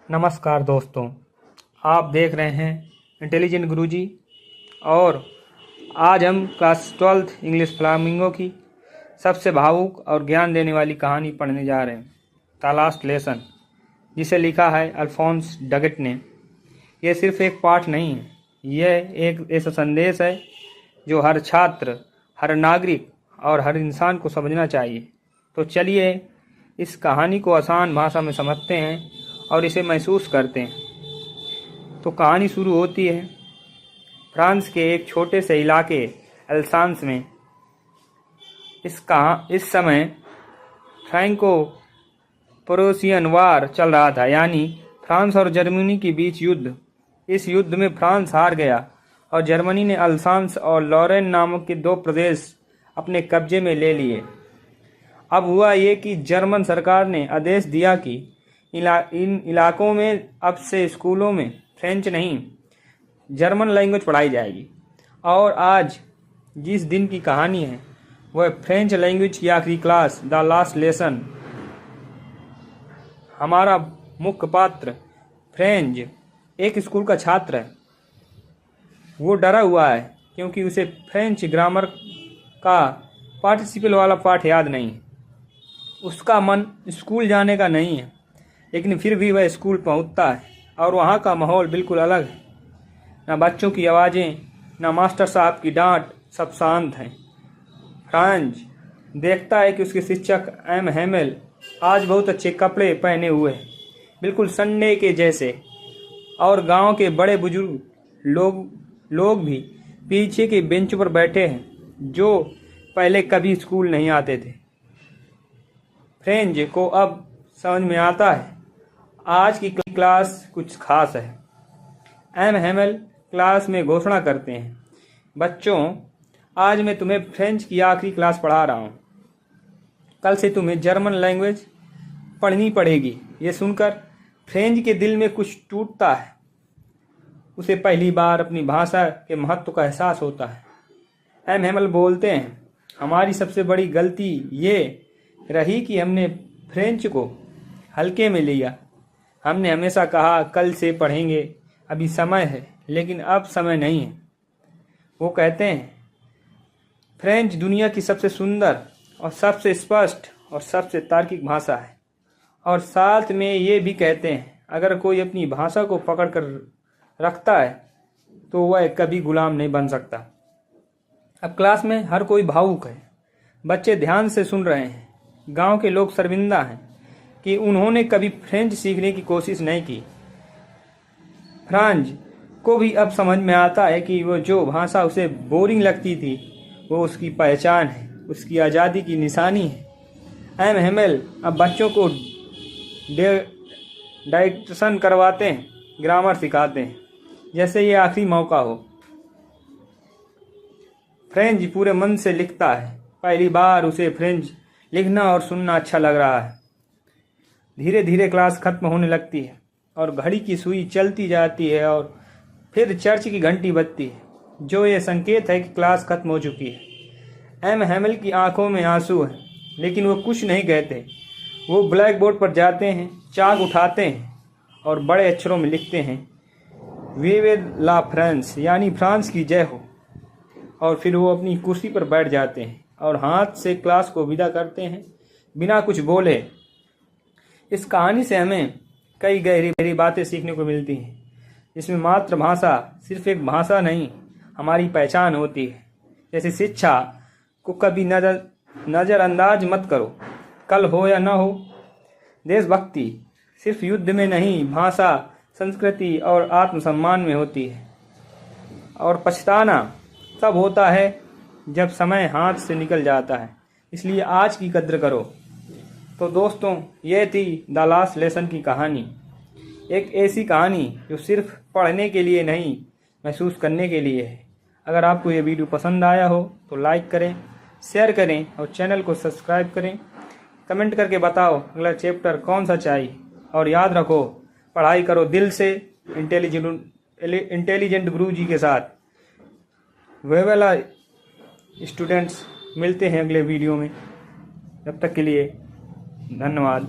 नमस्कार दोस्तों, आप देख रहे हैं इंटेलिजेंट गुरुजी और आज हम क्लास 12th इंग्लिश फ्लामिंगो की सबसे भावुक और ज्ञान देने वाली कहानी पढ़ने जा रहे हैं, द लास्ट लेसन, जिसे लिखा है अल्फोंस डगेट ने। यह सिर्फ एक पाठ नहीं है, यह एक ऐसा संदेश है जो हर छात्र, हर नागरिक और हर इंसान को समझना चाहिए। तो चलिए इस कहानी को आसान भाषा में समझते हैं और इसे महसूस करते हैं। तो कहानी शुरू होती है फ्रांस के एक छोटे से इलाके अल्सांस में। इस समय फ्रैंको प्रोसियन वार चल रहा था, यानी फ्रांस और जर्मनी के बीच युद्ध। इस युद्ध में फ्रांस हार गया और जर्मनी ने अल्सांस और लॉरेन नामक के दो प्रदेश अपने कब्जे में ले लिए। अब हुआ ये कि जर्मन सरकार ने आदेश दिया कि इन इलाकों में अब से स्कूलों में फ्रेंच नहीं, जर्मन लैंग्वेज पढ़ाई जाएगी। और आज जिस दिन की कहानी है वह फ्रेंच लैंग्वेज की आखिरी क्लास, द लास्ट लेसन। हमारा मुख्य पात्र फ्रेंच एक स्कूल का छात्र है। वो डरा हुआ है क्योंकि उसे फ्रेंच ग्रामर का पार्टिसिपल वाला पाठ याद नहीं है। उसका मन स्कूल जाने का नहीं है, लेकिन फिर भी वह स्कूल पहुंचता है और वहाँ का माहौल बिल्कुल अलग है। न बच्चों की आवाज़ें, न मास्टर साहब की डांट, सब शांत हैं। फ्रांज देखता है कि उसके शिक्षक एम हेमेल आज बहुत अच्छे कपड़े पहने हुए हैं, बिल्कुल संडे के जैसे। और गांव के बड़े बुजुर्ग लोग भी पीछे के बेंच पर बैठे हैं, जो पहले कभी स्कूल नहीं आते थे। फ्रेंच को अब समझ में आता है आज की क्लास कुछ खास है। एम हेमेल क्लास में घोषणा करते हैं, बच्चों, आज मैं तुम्हें फ्रेंच की आखिरी क्लास पढ़ा रहा हूँ। कल से तुम्हें जर्मन लैंग्वेज पढ़नी पड़ेगी। ये सुनकर फ्रेंच के दिल में कुछ टूटता है। उसे पहली बार अपनी भाषा के महत्व का एहसास होता है। एम हेमेल बोलते हैं, हमारी सबसे बड़ी गलती ये रही कि हमने फ्रेंच को हल्के में लिया। हमने हमेशा कहा कल से पढ़ेंगे, अभी समय है, लेकिन अब समय नहीं है। वो कहते हैं फ्रेंच दुनिया की सबसे सुंदर और सबसे स्पष्ट और सबसे तार्किक भाषा है। और साथ में ये भी कहते हैं, अगर कोई अपनी भाषा को पकड़ कर रखता है तो वह कभी गुलाम नहीं बन सकता। अब क्लास में हर कोई भावुक है। बच्चे ध्यान से सुन रहे हैं। गांव के लोग शर्मिंदा हैं कि उन्होंने कभी फ्रेंच सीखने की कोशिश नहीं की। फ्रांज को भी अब समझ में आता है कि वो जो भाषा उसे बोरिंग लगती थी वो उसकी पहचान है, उसकी आज़ादी की निशानी है। एम हेमेल अब बच्चों को डाइक्टेशन करवाते हैं, ग्रामर सिखाते हैं, जैसे ये आखिरी मौका हो। फ्रेंच पूरे मन से लिखता है। पहली बार उसे फ्रेंच लिखना और सुनना अच्छा लग रहा है। धीरे धीरे क्लास खत्म होने लगती है और घड़ी की सुई चलती जाती है और फिर चर्च की घंटी बजती है, जो ये संकेत है कि क्लास खत्म हो चुकी है। एम हेमेल की आंखों में आंसू हैं, लेकिन वो कुछ नहीं कहते। वो ब्लैक बोर्ड पर जाते हैं, चाक उठाते हैं और बड़े अक्षरों में लिखते हैं, विवे ला फ्रांस, यानी फ्रांस की जय हो। और फिर वो अपनी कुर्सी पर बैठ जाते हैं और हाथ से क्लास को विदा करते हैं, बिना कुछ बोले। इस कहानी से हमें कई गहरी बातें सीखने को मिलती हैं, जिसमें मातृभाषा सिर्फ एक भाषा नहीं, हमारी पहचान होती है। जैसे शिक्षा को कभी नज़रअंदाज मत करो, कल हो या ना हो। देशभक्ति सिर्फ युद्ध में नहीं, भाषा, संस्कृति और आत्मसम्मान में होती है। और पछताना तब होता है जब समय हाथ से निकल जाता है। इसलिए आज की कद्र करो। तो दोस्तों, ये थी द लास्ट लेसन की कहानी। एक ऐसी कहानी जो सिर्फ पढ़ने के लिए नहीं, महसूस करने के लिए है। अगर आपको ये वीडियो पसंद आया हो तो लाइक करें, शेयर करें और चैनल को सब्सक्राइब करें। कमेंट करके बताओ अगला चैप्टर कौन सा चाहिए। और याद रखो, पढ़ाई करो दिल से, इंटेलिजेंट गुरुजी के साथ। वे वाला स्टूडेंट्स, मिलते हैं अगले वीडियो में। तब तक के लिए धन्यवाद।